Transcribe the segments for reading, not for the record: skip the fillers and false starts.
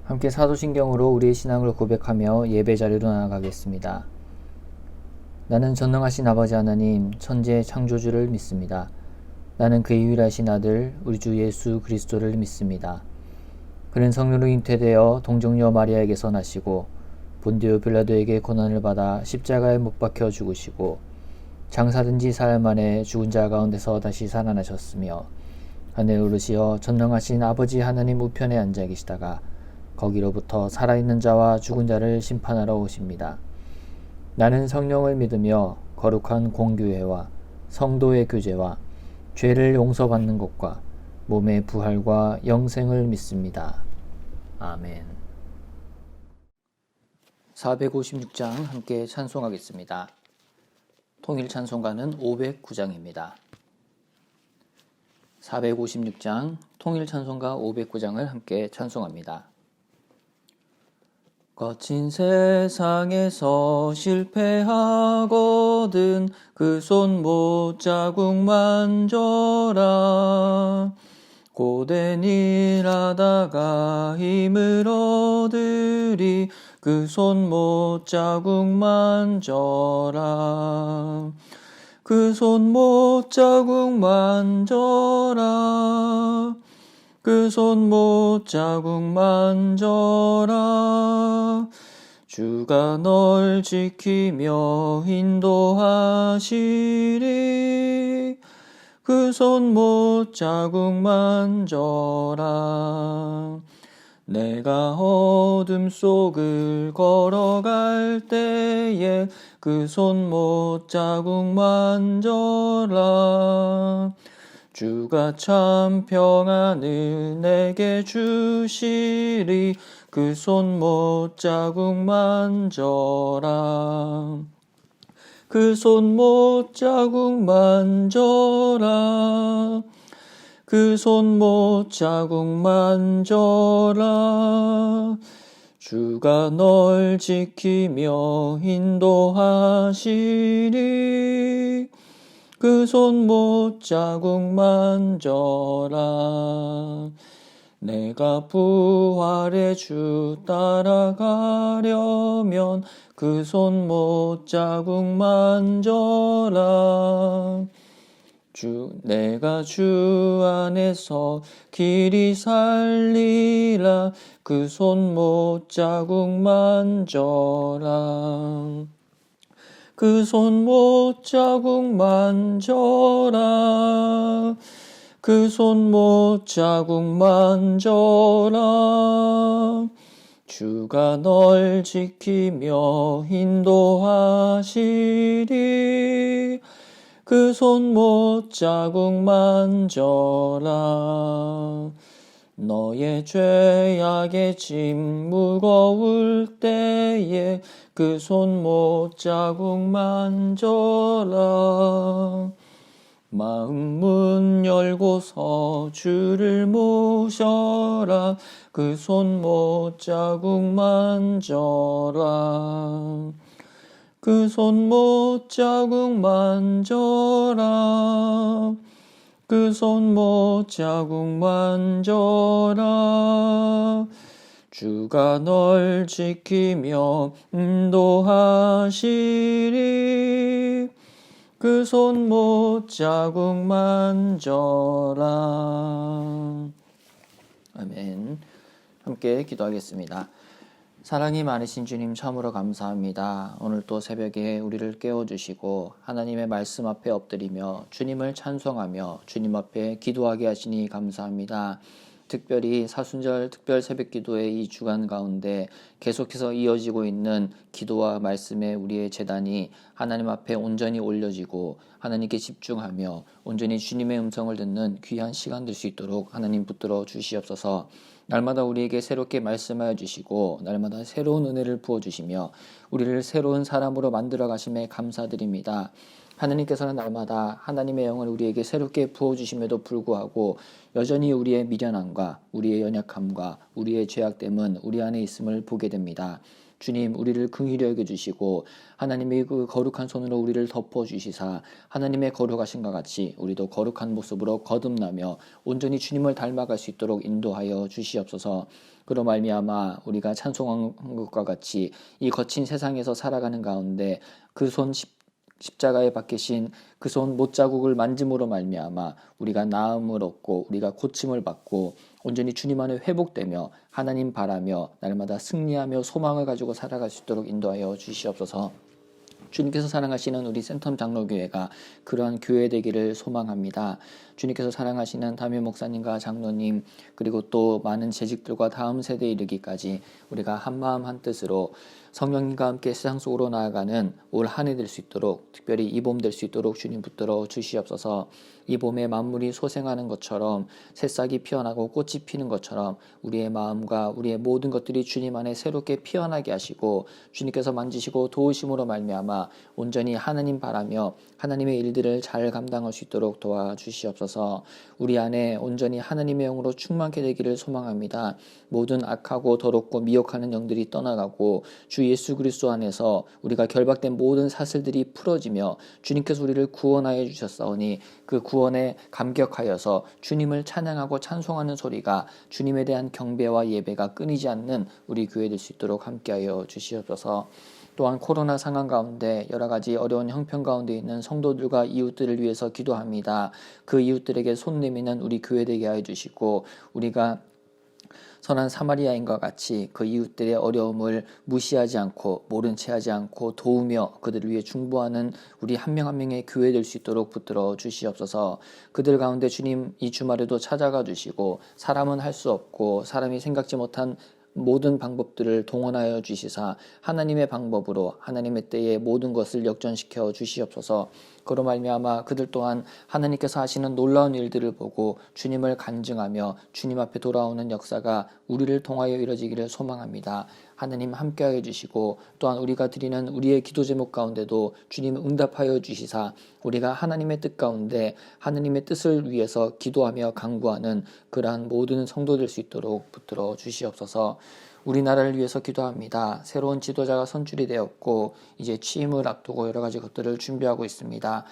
함께 사도신경으로 우리의 신앙을 고백하며 예배 자리로 나아가겠습니다. 나는 전능하신 아버지 하나님, 천지의 창조주를 믿습니다. 나는 그의 유일하신 아들, 우리 주 예수 그리스도를 믿습니다. 그는 성령으로 잉태되어 동정녀 마리아에게서 나시고 본디오 빌라도에게 고난을 받아 십자가에 못 박혀 죽으시고 장사된 지 사흘 만에 죽은 자 가운데서 다시 살아나셨으며 하늘에 오르시어 전능하신 아버지 하나님 우편에 앉아 계시다가 거기로부터 살아있는 자와 죽은 자를 심판하러 오십니다. 나는 성령을 믿으며 거룩한 공교회와 성도의 교제와 죄를 용서받는 것과 몸의 부활과 영생을 믿습니다. 아멘. 456장 함께 찬송하겠습니다. 통일 찬송가는 509장입니다. 456장 통일 찬송가 509장을 함께 찬송합니다. 거친 세상에서 실패하거든 그 손 못자국 만져라. 고된 일 하다가 힘을 얻으리 그 손 못자국 만져라. 그 손 못자국 만져라. 그 손 못자국 만져라. 주가 널 지키며 인도하시리. 그 손 못자국 만져라. 내가 어둠 속을 걸어갈 때에 그 손 못자국 만져라. 주가 참 평안을 내게 주시리. 그 손 못자국 만져라. 그 손 못자국 만져라. 그 손 못자국 만져라. 주가 널 지키며 인도하시리. 그 손 못자국 만져라. 내가 부활의 주 따라가려면 그 손 못자국 만져라. 내가 주 안에서 길이 살리라. 그 손 못자국 만져라. 그 손 못자국 만져라. 그 손 못자국 만져라. 주가 널 지키며 인도하시리. 그 손 못자국 만져라. 너의 죄악의 짐 무거울 때에 그 손 못자국 만져라. 마음 문 열고서 주를 모셔라. 그 손 못자국 만져라. 그 손 못자국 만져라. 그 손 못자국 만져라. 주가 널 지키며 인도하시리. 그 손 못자국 만져라. 아멘. 함께 기도하겠습니다. 사랑이 많으신 주님 참으로 감사합니다. 오늘 또 새벽에 우리를 깨워주시고 하나님의 말씀 앞에 엎드리며 주님을 찬송하며 주님 앞에 기도하게 하시니 감사합니다. 특별히 사순절 특별 새벽기도의 이 주간 가운데 계속해서 이어지고 있는 기도와 말씀에 우리의 제단이 하나님 앞에 온전히 올려지고 하나님께 집중하며 온전히 주님의 음성을 듣는 귀한 시간 될 수 있도록 하나님 붙들어 주시옵소서. 날마다 우리에게 새롭게 말씀하여 주시고 날마다 새로운 은혜를 부어주시며 우리를 새로운 사람으로 만들어 가심에 감사드립니다. 하나님께서는 날마다 하나님의 영을 우리에게 새롭게 부어주심에도 불구하고 여전히 우리의 미련함과 우리의 연약함과 우리의 죄악됨은 우리 안에 있음을 보게 됩니다. 주님 우리를 긍휼히 여겨주시고 하나님의 그 거룩한 손으로 우리를 덮어주시사 하나님의 거룩하신과 같이 우리도 거룩한 모습으로 거듭나며 온전히 주님을 닮아갈 수 있도록 인도하여 주시옵소서. 그로 말미암아 우리가 찬송한 것과 같이 이 거친 세상에서 살아가는 가운데 그 손 십자가에 박히신 그 손 못자국을 만짐으로 말미암아 우리가 나음을 얻고 우리가 고침을 받고 온전히 주님 안에 회복되며 하나님 바라며 날마다 승리하며 소망을 가지고 살아갈 수 있도록 인도하여 주시옵소서. 주님께서 사랑하시는 우리 센텀 장로교회가 그러한 교회 되기를 소망합니다. 주님께서 사랑하시는 담임 목사님과 장로님 그리고 또 많은 재직들과 다음 세대에 이르기까지 우리가 한마음 한뜻으로 성령님과 함께 세상 속으로 나아가는 올 한 해 될 수 있도록 특별히 이 봄 될 수 있도록 주님 붙들어 주시옵소서. 이 봄에 만물이 소생하는 것처럼 새싹이 피어나고 꽃이 피는 것처럼 우리의 마음과 우리의 모든 것들이 주님 안에 새롭게 피어나게 하시고 주님께서 만지시고 도우심으로 말미암아 온전히 하나님 바라며 하나님의 일들을 잘 감당할 수 있도록 도와주시옵소서. 우리 안에 온전히 하나님의 영으로 충만케 되기를 소망합니다. 모든 악하고 더럽고 미혹하는 영들이 떠나가고 주 예수 그리스도 안에서 우리가 결박된 모든 사슬들이 풀어지며 주님께서 우리를 구원하여 주셨사오니 그 구원에 감격하여서 주님을 찬양하고 찬송하는 소리가 주님에 대한 경배와 예배가 끊이지 않는 우리 교회 될 수 있도록 함께하여 주시옵소서. 또한 코로나 상황 가운데 여러 가지 어려운 형편 가운데 있는 성도들과 이웃들을 위해서 기도합니다. 그 이웃들에게 손 내미는 우리 교회 되게 하여 주시고 우리가 선한 사마리아인과 같이 그 이웃들의 어려움을 무시하지 않고 모른 채 하지 않고 도우며 그들을 위해 중보하는 우리 한 명 한 명의 교회 될 수 있도록 붙들어 주시옵소서. 그들 가운데 주님 이 주말에도 찾아가 주시고 사람은 할 수 없고 사람이 생각지 못한 모든 방법들을 동원하여 주시사 하나님의 방법으로 하나님의 때에 모든 것을 역전시켜 주시옵소서. 그로 말미암아 그들 또한 하나님께서 하시는 놀라운 일들을 보고 주님을 간증하며 주님 앞에 돌아오는 역사가 우리를 통하여 이루어지기를 소망합니다. 하나님 함께하여 주시고 또한 우리가 드리는 우리의 기도 제목 가운데도 주님 응답하여 주시사 우리가 하나님의 뜻 가운데 하나님의 뜻을 위해서 기도하며 간구하는 그러한 모든 성도 될 수 있도록 붙들어 주시옵소서. 우리나라를 위해서 기도합니다. 새로운 지도자가 선출이 되었고 이제 취임을 앞두고 여러 가지 것들을 준비하고 있습니다.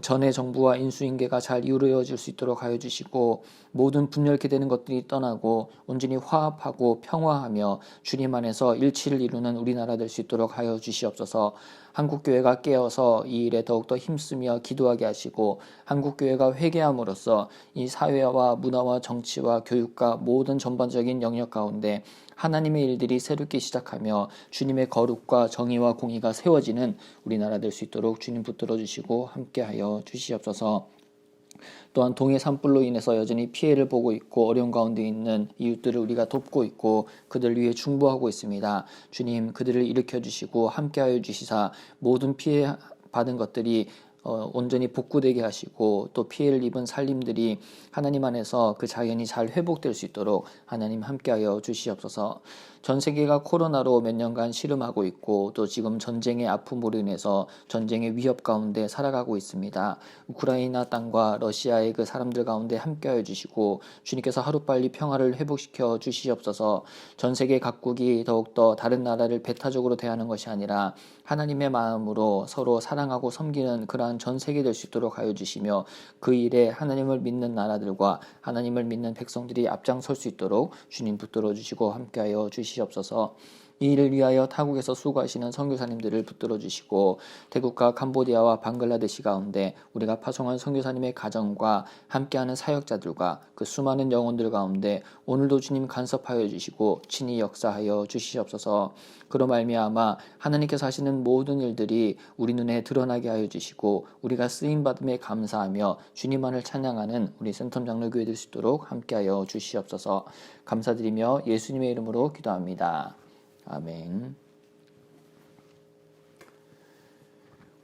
전의 정부와 인수인계가 잘 이루어질 수 있도록 하여 주시고 모든 분열케 되는 것들이 떠나고 온전히 화합하고 평화하며 주님 안에서 일치를 이루는 우리나라 될 수 있도록 하여 주시옵소서. 한국교회가 깨어서 이 일에 더욱더 힘쓰며 기도하게 하시고 한국교회가 회개함으로써 이 사회와 문화와 정치와 교육과 모든 전반적인 영역 가운데 하나님의 일들이 새롭게 시작하며 주님의 거룩과 정의와 공의가 세워지는 우리나라 될 수 있도록 주님 붙들어 주시고 함께하여 주시옵소서. 또한 동해 산불로 인해서 여전히 피해를 보고 있고 어려운 가운데 있는 이웃들을 우리가 돕고 있고 그들을 위해 중보하고 있습니다. 주님 그들을 일으켜 주시고 함께하여 주시사 모든 피해 받은 것들이 온전히 복구되게 하시고 또 피해를 입은 살림들이 하나님 안에서 그 자연이 잘 회복될 수 있도록 하나님 함께하여 주시옵소서. 전 세계가 코로나로 몇 년간 씨름하고 있고 또 지금 전쟁의 아픔으로 인해서 전쟁의 위협 가운데 살아가고 있습니다. 우크라이나 땅과 러시아의 그 사람들 가운데 함께하여 주시고 주님께서 하루빨리 평화를 회복시켜 주시옵소서. 전 세계 각국이 더욱더 다른 나라를 배타적으로 대하는 것이 아니라 하나님의 마음으로 서로 사랑하고 섬기는 그러한 전 세계 될 수 있도록 하여 주시며 그 일에 하나님을 믿는 나라들과 하나님을 믿는 백성들이 앞장설 수 있도록 주님 붙들어 주시고 함께하여 주시옵소서. 이 일을 위하여 타국에서 수고하시는 선교사님들을 붙들어 주시고 태국과 캄보디아와 방글라데시 가운데 우리가 파송한 선교사님의 가정과 함께하는 사역자들과 그 수많은 영혼들 가운데 오늘도 주님 간섭하여 주시고 친히 역사하여 주시옵소서. 그로 말미암아 하나님께서 하시는 모든 일들이 우리 눈에 드러나게 하여 주시고 우리가 쓰임받음에 감사하며 주님만을 찬양하는 우리 센텀 장로교회 될 수 있도록 함께하여 주시옵소서. 감사드리며 예수님의 이름으로 기도합니다. 아멘.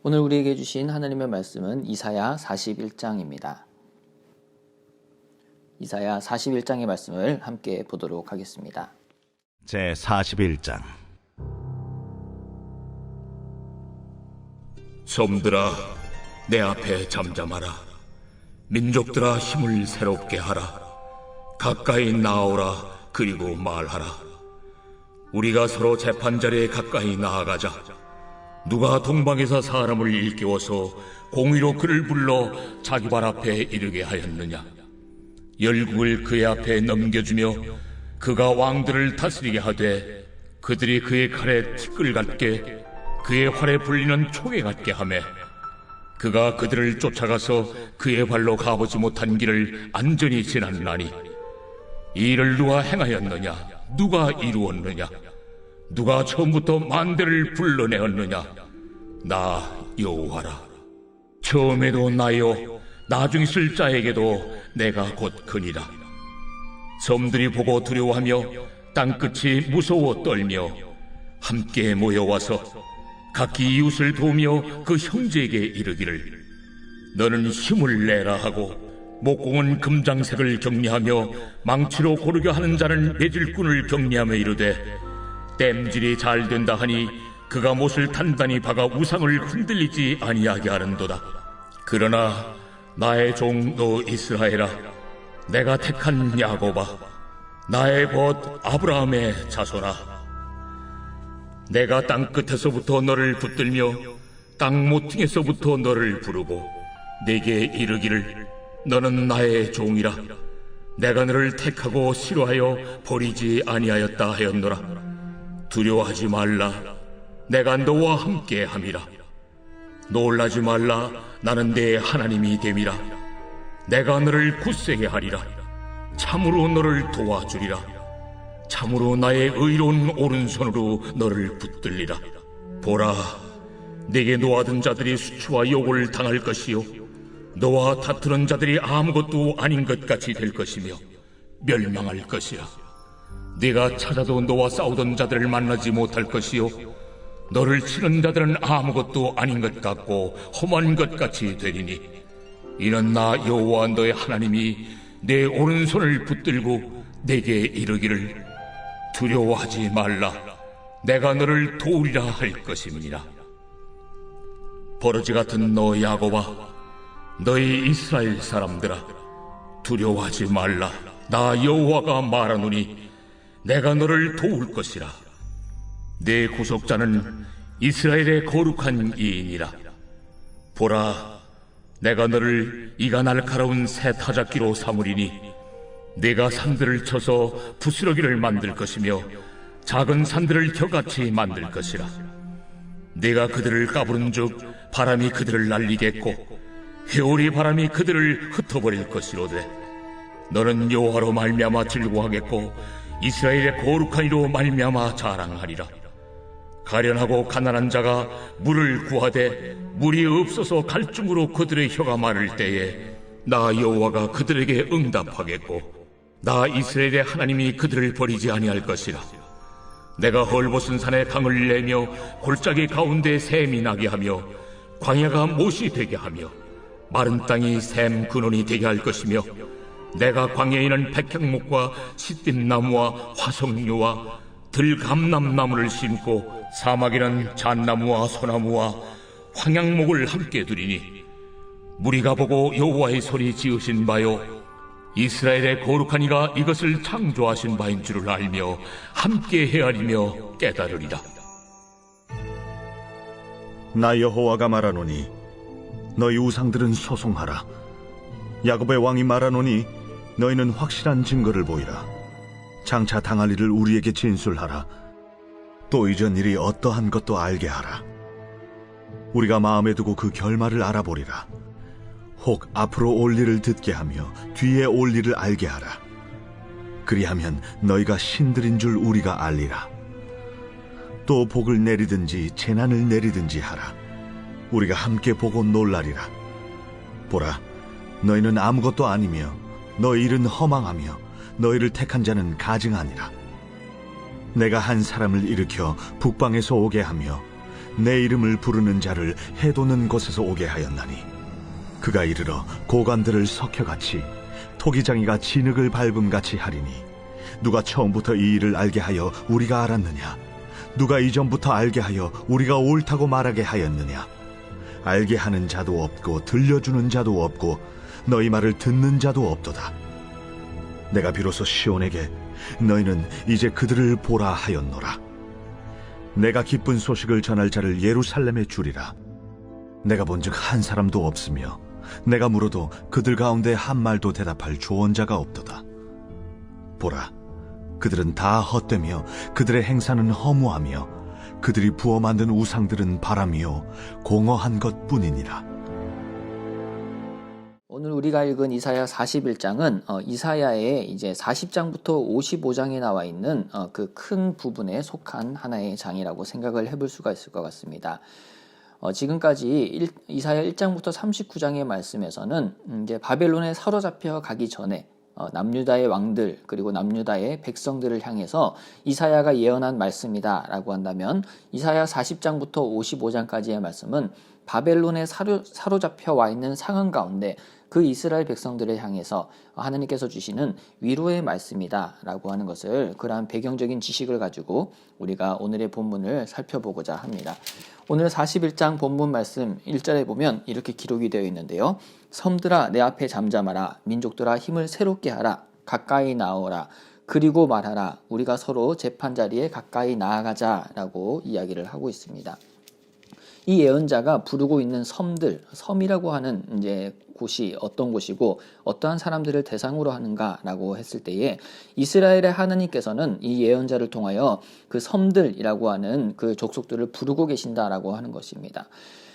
오늘 우리에게 주신 하나님의 말씀은 이사야 41장입니다. 이사야 41장의 말씀을 함께 보도록 하겠습니다. 제 41장. 섬들아 내 앞에 잠잠하라. 민족들아 힘을 새롭게 하라. 가까이 나오라. 그리고 말하라. 우리가 서로 재판자리에 가까이 나아가자. 누가 동방에서 사람을 일깨워서 공의로 그를 불러 자기 발 앞에 이르게 하였느냐? 열국을 그의 앞에 넘겨주며 그가 왕들을 다스리게 하되 그들이 그의 칼에 티끌 같게 그의 활에 불리는 총에 같게 하매 그가 그들을 쫓아가서 그의 발로 가보지 못한 길을 안전히 지났나니 이 일을 누가 행하였느냐? 누가 이루었느냐? 누가 처음부터 만대를 불러내었느냐? 나 여호와라. 처음에도 나요, 나중 있을 자에게도 내가 곧 그니라. 섬들이 보고 두려워하며 땅끝이 무서워 떨며 함께 모여와서 각기 이웃을 도우며 그 형제에게 이르기를 너는 힘을 내라 하고 목공은 금장색을 격리하며 망치로 고르게 하는 자는 매질꾼을 격리하며 이르되 땜질이 잘 된다 하니 그가 못을 단단히 박아 우상을 흔들리지 아니하게 하는도다. 그러나 나의 종 너 이스라엘아, 내가 택한 야곱아, 나의 벗 아브라함의 자손아, 내가 땅 끝에서부터 너를 붙들며 땅 모퉁이에서부터 너를 부르고 내게 이르기를 너는 나의 종이라. 내가 너를 택하고 싫어하여 버리지 아니하였다 하였노라. 두려워하지 말라. 내가 너와 함께 함이라. 놀라지 말라. 나는 내 하나님이 됨이라. 내가 너를 굳세게 하리라. 참으로 너를 도와주리라. 참으로 나의 의로운 오른손으로 너를 붙들리라. 보라, 내게 노하던 자들이 수치와 욕을 당할 것이요 너와 다투는 자들이 아무것도 아닌 것 같이 될 것이며 멸망할 것이야. 네가 찾아도 너와 싸우던 자들을 만나지 못할 것이요 너를 치는 자들은 아무것도 아닌 것 같고 험한 것 같이 되리니 이는 나 여호와 너의 하나님이 내 오른손을 붙들고 내게 이르기를 두려워하지 말라. 내가 너를 도우리라 할 것임이니라. 버러지 같은 너 야곱아, 너희 이스라엘 사람들아, 두려워하지 말라. 나 여호와가 말하노니 내가 너를 도울 것이라. 내 구속자는 이스라엘의 거룩한 이인이라. 보라, 내가 너를 이가 날카로운 새 타작기로 삼으리니 내가 산들을 쳐서 부스러기를 만들 것이며 작은 산들을 겨같이 만들 것이라. 내가 그들을 까부른즉 바람이 그들을 날리겠고 회오리 바람이 그들을 흩어버릴 것이로되 너는 여호와로 말미암아 즐거워하겠고 이스라엘의 거룩한 이로 말미암아 자랑하리라. 가련하고 가난한 자가 물을 구하되 물이 없어서 갈증으로 그들의 혀가 마를 때에 나 여호와가 그들에게 응답하겠고 나 이스라엘의 하나님이 그들을 버리지 아니할 것이라. 내가 헐벗은 산에 강을 내며 골짜기 가운데 샘이 나게 하며 광야가 못이 되게 하며 마른 땅이 샘 근원이 되게 할 것이며 내가 광야에는 백향목과 시띠나무와 화석류와 들감남나무를 심고 사막에는 잣나무와 소나무와 황양목을 함께 두리니 무리가 보고 여호와의 손이 지으신 바요 이스라엘의 거룩한 이가 이것을 창조하신 바인 줄을 알며 함께 헤아리며 깨달으리라. 나 여호와가 말하노니 너희 우상들은 소송하라. 야곱의 왕이 말하노니 너희는 확실한 증거를 보이라. 장차 당할 일을 우리에게 진술하라. 또 이전 일이 어떠한 것도 알게 하라. 우리가 마음에 두고 그 결말을 알아보리라. 혹 앞으로 올 일을 듣게 하며 뒤에 올 일을 알게 하라. 그리하면 너희가 신들인 줄 우리가 알리라. 또 복을 내리든지 재난을 내리든지 하라. 우리가 함께 보고 놀라리라. 보라, 너희는 아무것도 아니며 너희 일은 허망하며 너희를 택한 자는 가증하니라. 내가 한 사람을 일으켜 북방에서 오게 하며 내 이름을 부르는 자를 해도는 곳에서 오게 하였나니 그가 이르러 고관들을 석혀같이 토기장이가 진흙을 밟음같이 하리니 누가 처음부터 이 일을 알게 하여 우리가 알았느냐? 누가 이전부터 알게 하여 우리가 옳다고 말하게 하였느냐? 알게 하는 자도 없고 들려주는 자도 없고 너희 말을 듣는 자도 없도다. 내가 비로소 시온에게 너희는 이제 그들을 보라 하였노라. 내가 기쁜 소식을 전할 자를 예루살렘에 주리라. 내가 본즉 한 사람도 없으며 내가 물어도 그들 가운데 한 말도 대답할 조언자가 없도다. 보라, 그들은 다 헛되며 그들의 행사는 허무하며 그들이 부어 만든 우상들은 바람이요 공허한 것뿐이니라. 오늘 우리가 읽은 이사야 41장은 이사야의 이제 40장부터 55장에 나와 있는 그 큰 부분에 속한 하나의 장이라고 생각을 해볼 수가 있을 것 같습니다. 지금까지 이사야 1장부터 39장의 말씀에서는 이제 바벨론에 사로잡혀 가기 전에 남유다의 왕들 그리고 남유다의 백성들을 향해서 이사야가 예언한 말씀이다라고 한다면 이사야 40장부터 55장까지의 말씀은 바벨론에 사로잡혀 와 있는 상황 가운데 그 이스라엘 백성들을 향해서 하나님께서 주시는 위로의 말씀이다라고 하는 것을 그러한 배경적인 지식을 가지고 우리가 오늘의 본문을 살펴보고자 합니다. 오늘 41장 본문 말씀 1절에 보면 이렇게 기록이 되어 있는데요. 섬들아 내 앞에 잠잠하라. 민족들아 힘을 새롭게 하라. 가까이 나오라. 그리고 말하라. 우리가 서로 재판 자리에 가까이 나아가자라고 이야기를 하고 있습니다. 이 예언자가 부르고 있는 섬들, 섬이라고 하는 이제 곳이 어떤 곳이고 어떠한 사람들을 대상으로 하는가라고 했을 때에 이스라엘의 하나님께서는 이 예언자를 통하여 그 섬들이라고 하는 그 족속들을 부르고 계신다라고 하는 것입니다.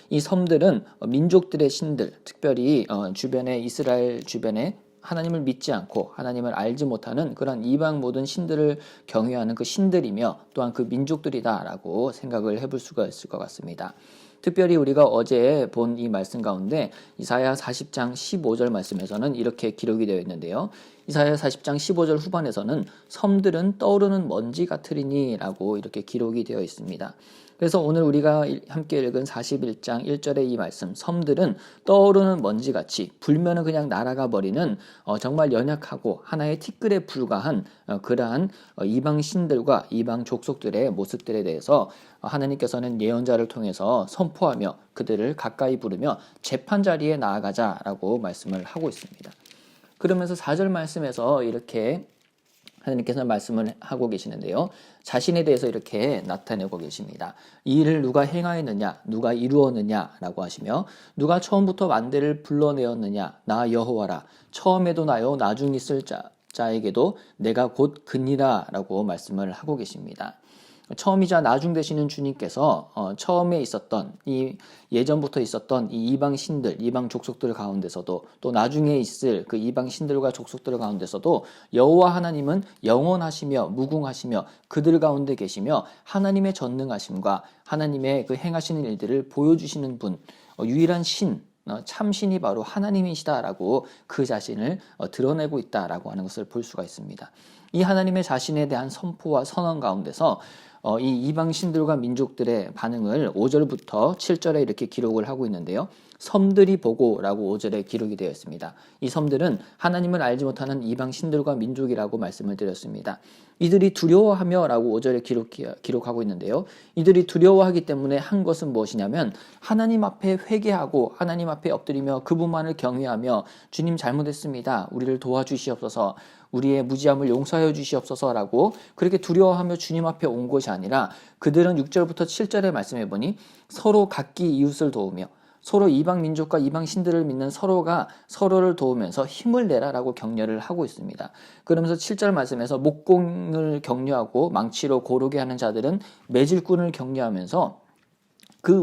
이 섬들은 민족들의 신들, 특별히 주변에 이스라엘 주변에 하나님을 믿지 않고 하나님을 알지 못하는 그런 이방 모든 신들을 경외하는 그 신들이며 또한 그 민족들이다라고 생각을 해볼 수가 있을 것 같습니다. 특별히 우리가 어제 본 이 말씀 가운데 이사야 40장 15절 말씀에서는 이렇게 기록이 되어 있는데요. 이사야 40장 15절 후반에서는 섬들은 떠오르는 먼지 같으리니 라고 이렇게 기록이 되어 있습니다. 그래서 오늘 우리가 함께 읽은 41장 1절의 이 말씀, 섬들은 떠오르는 먼지같이 불면은 그냥 날아가 버리는 정말 연약하고 하나의 티끌에 불과한 그러한 이방 신들과 이방 족속들의 모습들에 대해서 하나님께서는 예언자를 통해서 선포하며 그들을 가까이 부르며 재판 자리에 나아가자라고 말씀을 하고 있습니다. 그러면서 4절 말씀에서 이렇게 하나님께서 말씀을 하고 계시는데요. 자신에 대해서 이렇게 나타내고 계십니다. 이 일을 누가 행하였느냐, 누가 이루었느냐라고 하시며 누가 처음부터 만대를 불러내었느냐, 나 여호와라. 처음에도 나요, 나중 있을 자에게도 내가 곧 그니라라고 말씀을 하고 계십니다. 처음이자 나중 되시는 주님께서 처음에 있었던 이 예전부터 있었던 이 이방 신들, 이방 족속들 가운데서도 또 나중에 있을 그 이방 신들과 족속들 가운데서도 여호와 하나님은 영원하시며 무궁하시며 그들 가운데 계시며 하나님의 전능하심과 하나님의 그 행하시는 일들을 보여주시는 분, 유일한 신, 참신이 바로 하나님이시다라고 그 자신을 드러내고 있다라고 하는 것을 볼 수가 있습니다. 이 하나님의 자신에 대한 선포와 선언 가운데서 이 이방 신들과 민족들의 반응을 5절부터 7절에 이렇게 기록을 하고 있는데요. 섬들이 보고라고 5절에 기록이 되어 있습니다. 이 섬들은 하나님을 알지 못하는 이방 신들과 민족이라고 말씀을 드렸습니다. 이들이 두려워하며 라고 5절에 기록하고 있는데요. 이들이 두려워하기 때문에 한 것은 무엇이냐면 하나님 앞에 회개하고 하나님 앞에 엎드리며 그분만을 경외하며 주님 잘못했습니다. 우리를 도와주시옵소서. 우리의 무지함을 용서하여 주시옵소서라고 그렇게 두려워하며 주님 앞에 온 것이 아니라 그들은 6절부터 7절에 말씀해 보니 서로 각기 이웃을 도우며 서로 이방 민족과 이방 신들을 믿는 서로가 서로를 도우면서 힘을 내라라고 격려를 하고 있습니다. 그러면서 7절 말씀에서 목공을 격려하고 망치로 고르게 하는 자들은 매질꾼을 격려하면서 그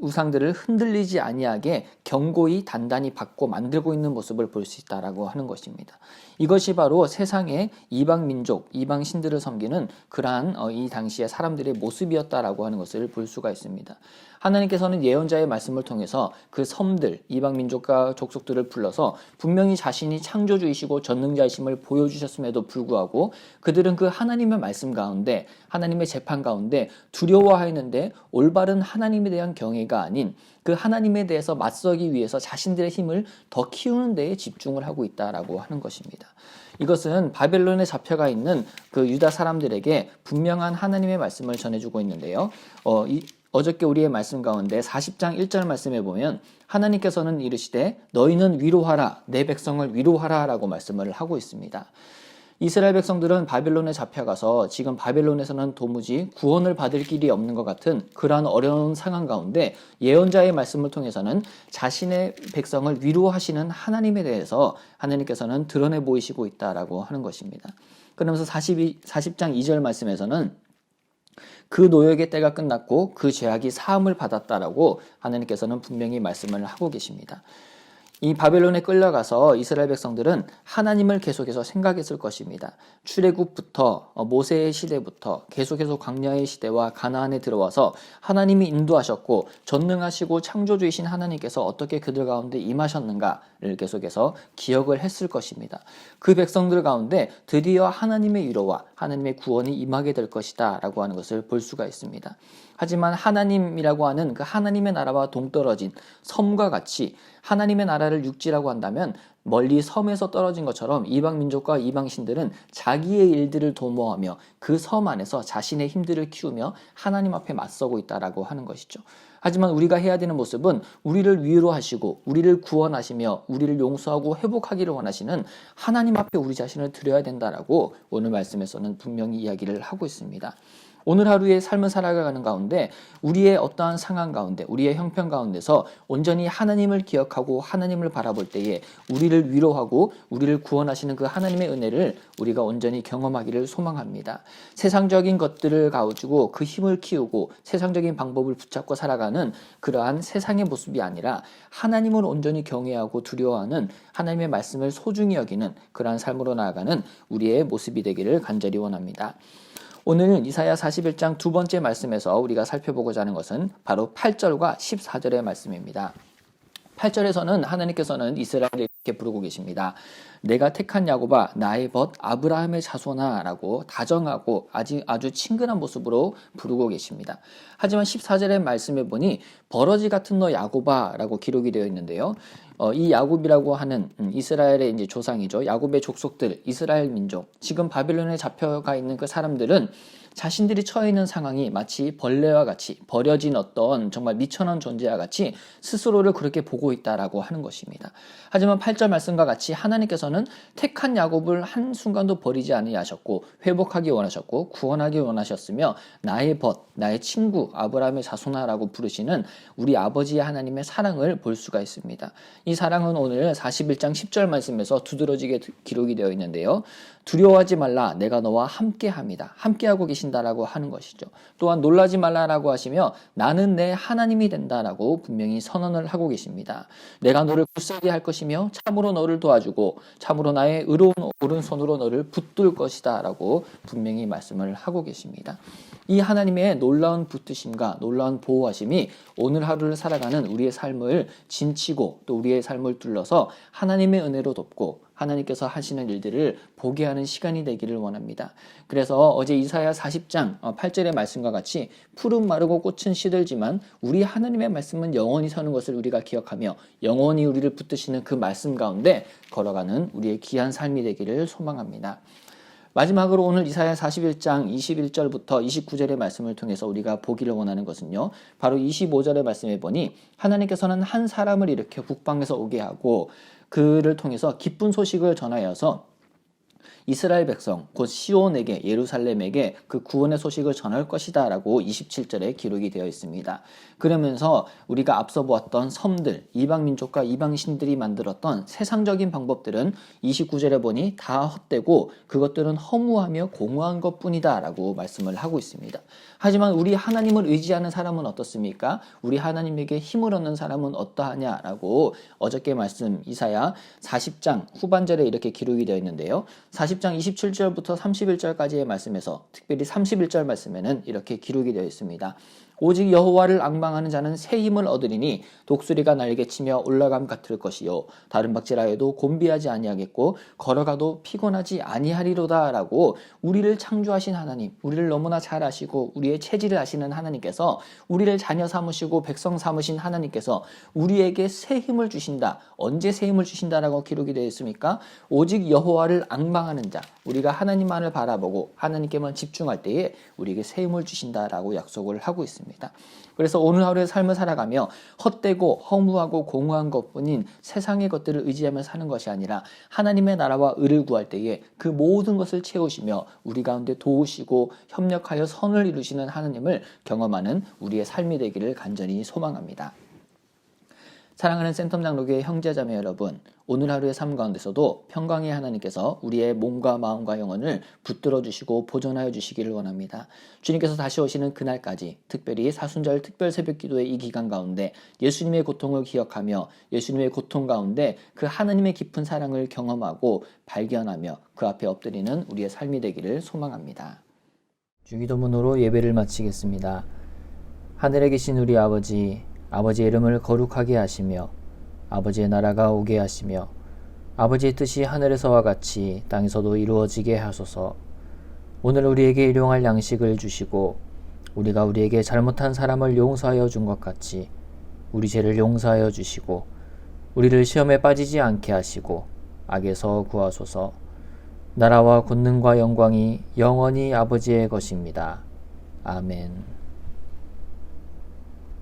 우상들을 흔들리지 아니하게 견고히 단단히 받고 만들고 있는 모습을 볼 수 있다라고 하는 것입니다. 이것이 바로 세상의 이방 민족, 이방 신들을 섬기는 그러한 이 당시의 사람들의 모습이었다라고 하는 것을 볼 수가 있습니다. 하나님께서는 예언자의 말씀을 통해서 그 섬들, 이방 민족과 족속들을 불러서 분명히 자신이 창조주이시고 전능자이심을 보여주셨음에도 불구하고 그들은 그 하나님의 말씀 가운데, 하나님의 재판 가운데 두려워하였는데 올바른 하나님에 대한 경외가 아닌 그 하나님에 대해서 맞서기 위해서 자신들의 힘을 더 키우는 데에 집중을 하고 있다라고 하는 것입니다. 이것은 바벨론에 잡혀가 있는 그 유다 사람들에게 분명한 하나님의 말씀을 전해주고 있는데요. 어저께 우리의 말씀 가운데 40장 1절 말씀에 보면 하나님께서는 이르시되 너희는 위로하라 내 백성을 위로하라 라고 말씀을 하고 있습니다. 이스라엘 백성들은 바벨론에 잡혀가서 지금 바벨론에서는 도무지 구원을 받을 길이 없는 것 같은 그러한 어려운 상황 가운데 예언자의 말씀을 통해서는 자신의 백성을 위로하시는 하나님에 대해서 하나님께서는 드러내 보이시고 있다라고 하는 것입니다. 그러면서 40장 2절 말씀에서는 그 노역의 때가 끝났고 그 죄악이 사함을 받았다라고 하나님께서는 분명히 말씀을 하고 계십니다. 이 바벨론에 끌려가서 이스라엘 백성들은 하나님을 계속해서 생각했을 것입니다. 출애굽부터 모세의 시대부터 계속해서 광야의 시대와 가나안에 들어와서 하나님이 인도하셨고 전능하시고 창조주이신 하나님께서 어떻게 그들 가운데 임하셨는가를 계속해서 기억을 했을 것입니다. 그 백성들 가운데 드디어 하나님의 위로와 하나님의 구원이 임하게 될 것이다 라고 하는 것을 볼 수가 있습니다. 하지만 하나님이라고 하는 그 하나님의 나라와 동떨어진 섬과 같이 하나님의 나라를 육지라고 한다면 멀리 섬에서 떨어진 것처럼 이방 민족과 이방 신들은 자기의 일들을 도모하며 그 섬 안에서 자신의 힘들을 키우며 하나님 앞에 맞서고 있다라고 하는 것이죠. 하지만 우리가 해야 되는 모습은 우리를 위로하시고 우리를 구원하시며 우리를 용서하고 회복하기를 원하시는 하나님 앞에 우리 자신을 드려야 된다라고 오늘 말씀에서는 분명히 이야기를 하고 있습니다. 오늘 하루의 삶을 살아가는 가운데 우리의 어떠한 상황 가운데 우리의 형편 가운데서 온전히 하나님을 기억하고 하나님을 바라볼 때에 우리를 위로하고 우리를 구원하시는 그 하나님의 은혜를 우리가 온전히 경험하기를 소망합니다. 세상적인 것들을 가지고 그 힘을 키우고 세상적인 방법을 붙잡고 살아가는 그러한 세상의 모습이 아니라 하나님을 온전히 경외하고 두려워하는 하나님의 말씀을 소중히 여기는 그러한 삶으로 나아가는 우리의 모습이 되기를 간절히 원합니다. 오늘은 이사야 41장 두 번째 말씀에서 우리가 살펴보고자 하는 것은 바로 8절과 14절의 말씀입니다. 8절에서는 하나님께서는 이스라엘을 이렇게 부르고 계십니다. 내가 택한 야곱아 나의 벗 아브라함의 자손아 라고 다정하고 아주 친근한 모습으로 부르고 계십니다. 하지만 14절의 말씀에 보니 버러지 같은 너 야곱아 라고 기록이 되어 있는데요. 이 야곱이라고 하는 이스라엘의 이제 조상이죠. 야곱의 족속들, 이스라엘 민족, 지금 바벨론에 잡혀가 있는 그 사람들은 자신들이 처해 있는 상황이 마치 벌레와 같이 버려진 어떤 정말 미천한 존재와 같이 스스로를 그렇게 보고 있다라고 하는 것입니다. 하지만 8절 말씀과 같이 하나님께서는 택한 야곱을 한순간도 버리지 아니하셨고 회복하기 원하셨고 구원하기 원하셨으며 나의 벗, 나의 친구 아브라함의 자손아라고 부르시는 우리 아버지의 하나님의 사랑을 볼 수가 있습니다. 이 사랑은 오늘 41장 10절 말씀에서 두드러지게 기록이 되어 있는데요. 두려워하지 말라 내가 너와 함께합니다. 함께하고 계신다라고 하는 것이죠. 또한 놀라지 말라라고 하시며 나는 내 하나님이 된다라고 분명히 선언을 하고 계십니다. 내가 너를 굳세게 할 것이며 참으로 너를 도와주고 참으로 나의 의로운 오른손으로 너를 붙들 것이다 라고 분명히 말씀을 하고 계십니다. 이 하나님의 놀라운 붙드심과 놀라운 보호하심이 오늘 하루를 살아가는 우리의 삶을 진치고 또 우리의 삶을 둘러서 하나님의 은혜로 돕고 하나님께서 하시는 일들을 보게 하는 시간이 되기를 원합니다. 그래서 어제 이사야 40장 8절의 말씀과 같이 푸른 마르고 꽃은 시들지만 우리 하나님의 말씀은 영원히 서는 것을 우리가 기억하며 영원히 우리를 붙드시는 그 말씀 가운데 걸어가는 우리의 귀한 삶이 되기를 소망합니다. 마지막으로 오늘 이사야 41장 21절부터 29절의 말씀을 통해서 우리가 보기를 원하는 것은요. 바로 25절의 말씀에 보니 하나님께서는 한 사람을 이렇게 북방에서 오게 하고 그를 통해서 기쁜 소식을 전하여서 이스라엘 백성 곧 시온에게 예루살렘에게 그 구원의 소식을 전할 것이다 라고 27절에 기록이 되어 있습니다. 그러면서 우리가 앞서 보았던 섬들, 이방 민족과 이방 신들이 만들었던 세상적인 방법들은 29절에 보니 다 헛되고 그것들은 허무하며 공허한 것뿐이다 라고 말씀을 하고 있습니다. 하지만 우리 하나님을 의지하는 사람은 어떻습니까? 우리 하나님에게 힘을 얻는 사람은 어떠하냐라고 어저께 말씀 이사야 40장 후반절에 이렇게 기록이 되어 있는데요. 40장 27절부터 31절까지의 말씀에서 특별히 31절 말씀에는 이렇게 기록이 되어 있습니다. 오직 여호와를 앙망하는 자는 새 힘을 얻으리니 독수리가 날개치며 올라감 같을 것이요 다른 박질하여도 곤비하지 아니하겠고 걸어가도 피곤하지 아니하리로다 라고 우리를 창조하신 하나님, 우리를 너무나 잘 아시고 우리의 체질을 아시는 하나님께서 우리를 자녀 삼으시고 백성 삼으신 하나님께서 우리에게 새 힘을 주신다. 언제 새 힘을 주신다라고 기록이 되어 있습니까? 오직 여호와를 앙망하는 자, 우리가 하나님만을 바라보고 하나님께만 집중할 때에 우리에게 새 힘을 주신다라고 약속을 하고 있습니다. 있습니다. 그래서 오늘 하루의 삶을 살아가며 헛되고 허무하고 공허한 것뿐인 세상의 것들을 의지하며 사는 것이 아니라 하나님의 나라와 의를 구할 때에 그 모든 것을 채우시며 우리 가운데 도우시고 협력하여 선을 이루시는 하나님을 경험하는 우리의 삶이 되기를 간절히 소망합니다. 사랑하는 센텀 장로교회 형제자매 여러분, 오늘 하루의 삶 가운데서도 평강의 하나님께서 우리의 몸과 마음과 영혼을 붙들어 주시고 보존하여 주시기를 원합니다. 주님께서 다시 오시는 그날까지, 특별히 사순절 특별 새벽 기도의 이 기간 가운데 예수님의 고통을 기억하며 예수님의 고통 가운데 그 하나님의 깊은 사랑을 경험하고 발견하며 그 앞에 엎드리는 우리의 삶이 되기를 소망합니다. 주기도문으로 예배를 마치겠습니다. 하늘에 계신 우리 아버지, 아버지의 이름을 거룩하게 하시며 아버지의 나라가 오게 하시며 아버지의 뜻이 하늘에서와 같이 땅에서도 이루어지게 하소서. 오늘 우리에게 일용할 양식을 주시고 우리가 우리에게 잘못한 사람을 용서하여 준 것 같이 우리 죄를 용서하여 주시고 우리를 시험에 빠지지 않게 하시고 악에서 구하소서. 나라와 권능과 영광이 영원히 아버지의 것입니다. 아멘.